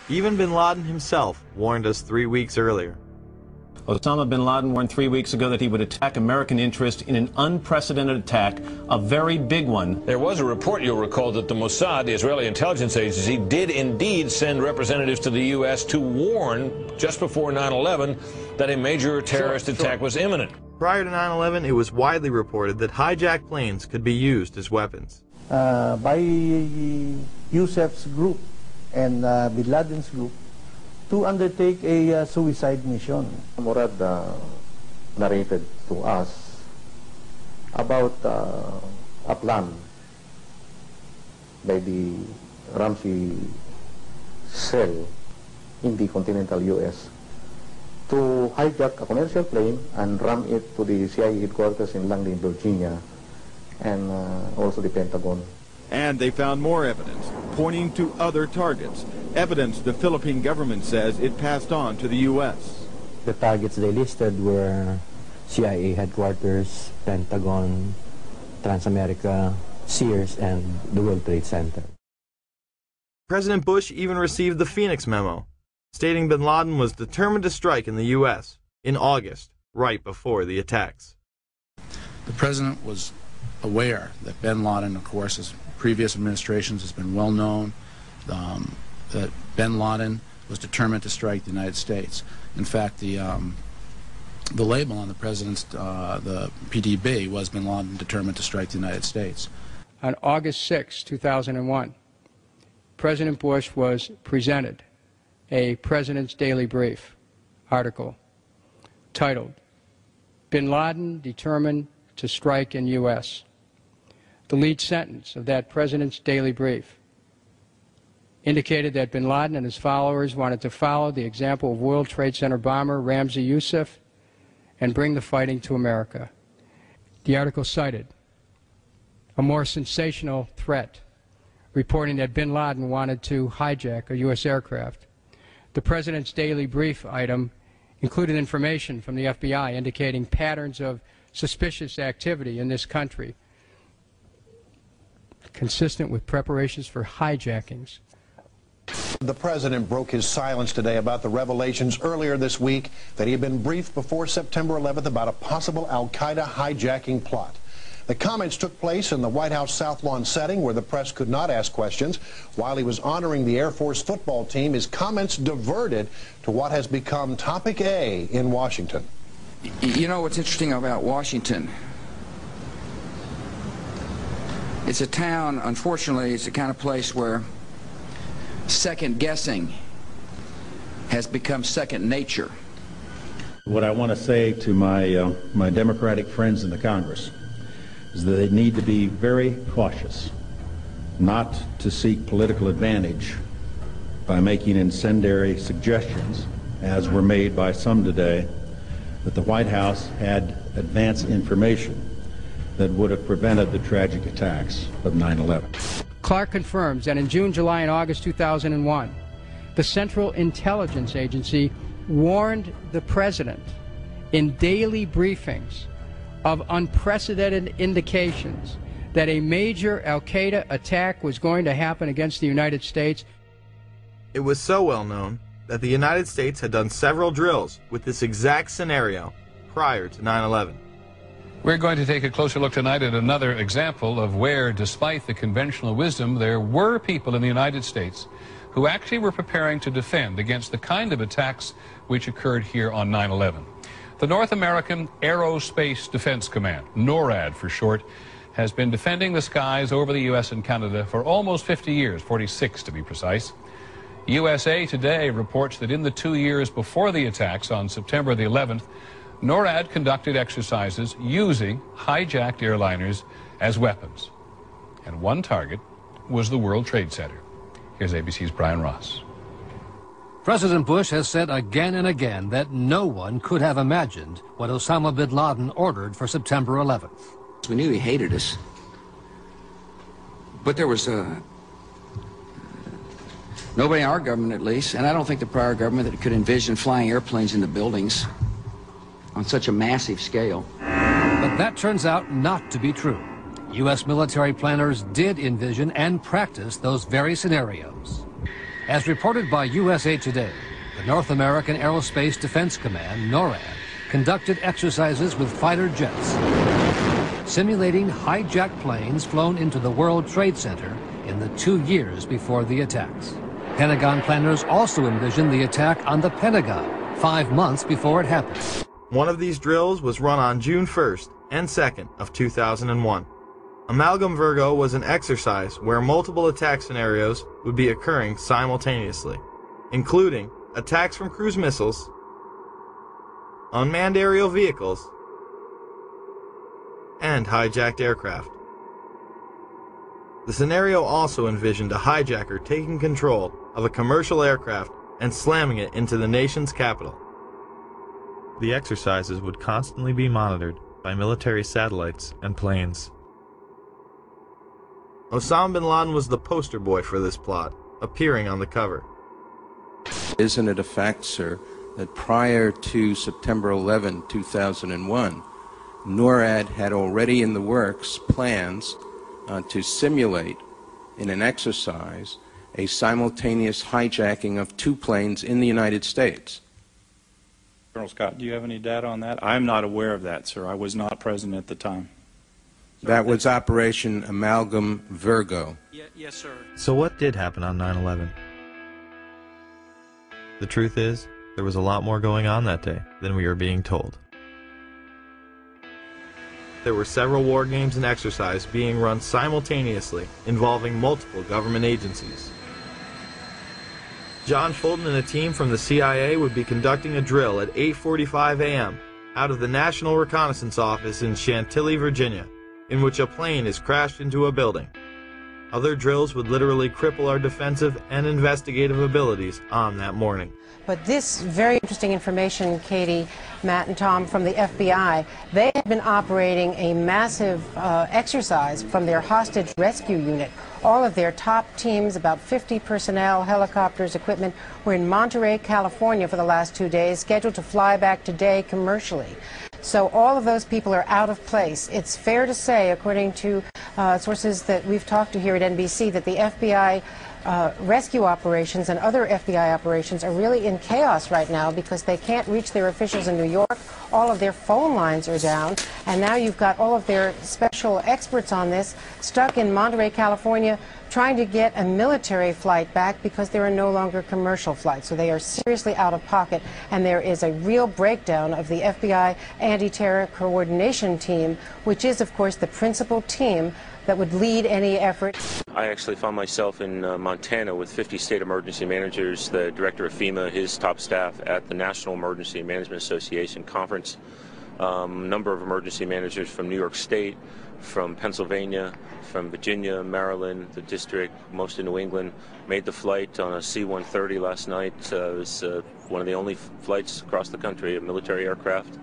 Even bin Laden himself warned us 3 weeks earlier. Osama bin Laden warned 3 weeks ago that he would attack American interest in an unprecedented attack, a very big one. There was a report, you'll recall, that the Mossad, the Israeli intelligence agency, did indeed send representatives to the U.S. to warn, just before 9/11, that a major terrorist attack was imminent. Prior to 9/11, it was widely reported that hijacked planes could be used as weapons. By Youssef's group and bin Laden's group to undertake a suicide mission. Murad narrated to us about a plan by the Ramsey cell in the continental U.S. to hijack a commercial plane and ram it to the CIA headquarters in Langley, Virginia, and also the Pentagon. And they found more evidence, pointing to other targets, evidence the Philippine government says it passed on to the U.S. The targets they listed were CIA headquarters, Pentagon, Transamerica, Sears, and the World Trade Center. President Bush even received the Phoenix memo, stating bin Laden was determined to strike in the U.S. in August, right before the attacks. The president was aware that bin Laden, of course, as previous administrations has been well known, that bin Laden was determined to strike the United States. In fact, the label on the president's, the PDB, was bin Laden determined to strike the United States. On August 6, 2001, President Bush was presented a President's Daily Brief article titled, "Bin Laden Determined to Strike in U.S." The lead sentence of that President's Daily Brief indicated that bin Laden and his followers wanted to follow the example of World Trade Center bomber Ramzi Youssef and bring the fighting to America. The article cited a more sensational threat, reporting that bin Laden wanted to hijack a U.S. aircraft. The President's Daily Brief item included information from the FBI indicating patterns of suspicious activity in this country, consistent with preparations for hijackings. The president broke his silence today about the revelations earlier this week that he had been briefed before September 11th about a possible al-Qaeda hijacking plot. The comments took place in the White House South Lawn setting where the press could not ask questions. While he was honoring the Air Force football team, his comments diverted to what has become topic A in Washington. You know what's interesting about Washington? It's a town, unfortunately, it's the kind of place where second guessing has become second nature. What I want to say to my Democratic friends in the Congress is that they need to be very cautious not to seek political advantage by making incendiary suggestions, as were made by some today, that the White House had advance information that would have prevented the tragic attacks of 9/11. Clark confirms that in June, July, and August 2001, the Central Intelligence Agency warned the President in daily briefings of unprecedented indications that a major al-Qaeda attack was going to happen against the United States. It was so well known that the United States had done several drills with this exact scenario prior to 9/11. We're going to take a closer look tonight at another example of where, despite the conventional wisdom, there were people in the United States who actually were preparing to defend against the kind of attacks which occurred here on 9/11. The North American Aerospace Defense Command, NORAD for short, has been defending the skies over the U.S. and Canada for almost 50 years, 46 to be precise. USA Today reports that in the 2 years before the attacks on September the 11th, NORAD conducted exercises using hijacked airliners as weapons. And one target was the World Trade Center. Here's ABC's Brian Ross. President Bush has said again and again that no one could have imagined what Osama bin Laden ordered for September 11th. We knew he hated us, but there was nobody in our government, at least, and I don't think the prior government, that could envision flying airplanes into buildings on such a massive scale. But that turns out not to be true. U.S. military planners did envision and practice those very scenarios. As reported by USA Today, the North American Aerospace Defense Command, NORAD, conducted exercises with fighter jets, simulating hijacked planes flown into the World Trade Center in the 2 years before the attacks. Pentagon planners also envisioned the attack on the Pentagon 5 months before it happened. One of these drills was run on June 1st and 2nd of 2001. Amalgam Virgo was an exercise where multiple attack scenarios would be occurring simultaneously, including attacks from cruise missiles, unmanned aerial vehicles, and hijacked aircraft. The scenario also envisioned a hijacker taking control of a commercial aircraft and slamming it into the nation's capital. The exercises would constantly be monitored by military satellites and planes. Osama bin Laden was the poster boy for this plot, appearing on the cover. Isn't it a fact, sir, that prior to September 11, 2001, NORAD had already in the works plans to simulate in an exercise a simultaneous hijacking of 2 planes in the United States? Colonel Scott, do you have any data on that? I'm not aware of that, sir. I was not present at the time. That was Operation Amalgam Virgo. Yes, sir. So what did happen on 9/11? The truth is, there was a lot more going on that day than we are being told. There were several war games and exercises being run simultaneously, involving multiple government agencies. John Fulton and a team from the CIA would be conducting a drill at 8:45 a.m. out of the National Reconnaissance Office in Chantilly, Virginia, in which a plane is crashed into a building. Other drills would literally cripple our defensive and investigative abilities on that morning. But this very interesting information, Katie, Matt, and Tom, from the FBI, they had been operating a massive exercise from their hostage rescue unit. All of their top teams, about 50 personnel, helicopters, equipment, were in Monterey, California for the last 2 days, scheduled to fly back today commercially. So all of those people are out of place. It's fair to say, according to sources that we've talked to here at NBC, that the FBI rescue operations and other FBI operations are really in chaos right now because they can't reach their officials in New York. All of their phone lines are down, and now you've got all of their special experts on this stuck in Monterey, California, trying to get a military flight back because there are no longer commercial flights. So they are seriously out of pocket, and there is a real breakdown of the FBI anti-terror coordination team, which is, of course, the principal team that would lead any effort. I actually found myself in Montana with 50 state emergency managers, the director of FEMA, his top staff at the National Emergency Management Association conference, number of emergency managers from New York State, from Pennsylvania, from Virginia, Maryland, the district, most in New England, made the flight on a C-130 last night. It was one of the only flights across the country, a military aircraft.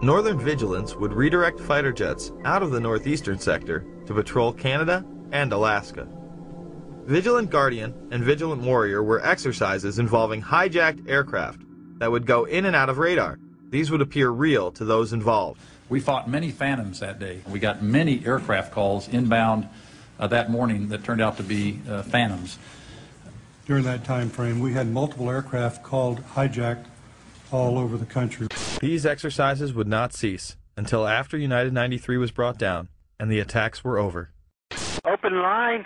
Northern Vigilance would redirect fighter jets out of the northeastern sector to patrol Canada and Alaska. Vigilant Guardian and Vigilant Warrior were exercises involving hijacked aircraft that would go in and out of radar. These would appear real to those involved. We fought many phantoms that day. We got many aircraft calls inbound that morning that turned out to be phantoms. During that time frame, we had multiple aircraft called hijacked all over the country. These exercises would not cease until after United 93 was brought down and the attacks were over. Open line.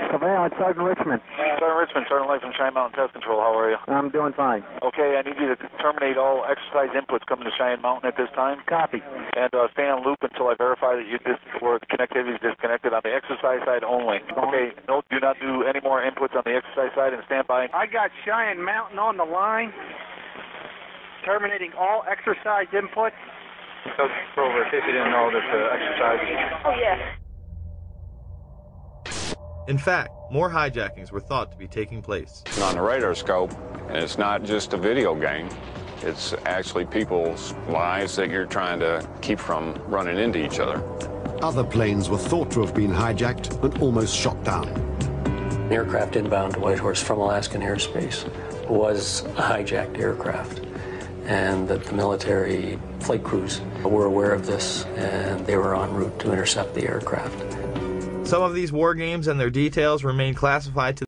Surveillance, Sergeant Richmond. Sergeant Richmond, Sergeant Life from Cheyenne Mountain Pest Control. How are you? I'm doing fine. Okay, I need you to terminate all exercise inputs coming to Cheyenne Mountain at this time. Copy. And stay on loop until I verify that the connectivity is disconnected on the exercise side only. Okay, no, do not do any more inputs on the exercise side and stand by. I got Cheyenne Mountain on the line. Terminating all exercise inputs. So, over, in case you didn't know, there's exercise. Oh, yes. In fact, more hijackings were thought to be taking place. On the radar scope, and it's not just a video game. It's actually people's lives that you're trying to keep from running into each other. Other planes were thought to have been hijacked and almost shot down. An aircraft inbound to Whitehorse from Alaskan airspace was a hijacked aircraft. and that the military flight crews were aware of this, and they were en route to intercept the aircraft. Some of these war games and their details remain classified to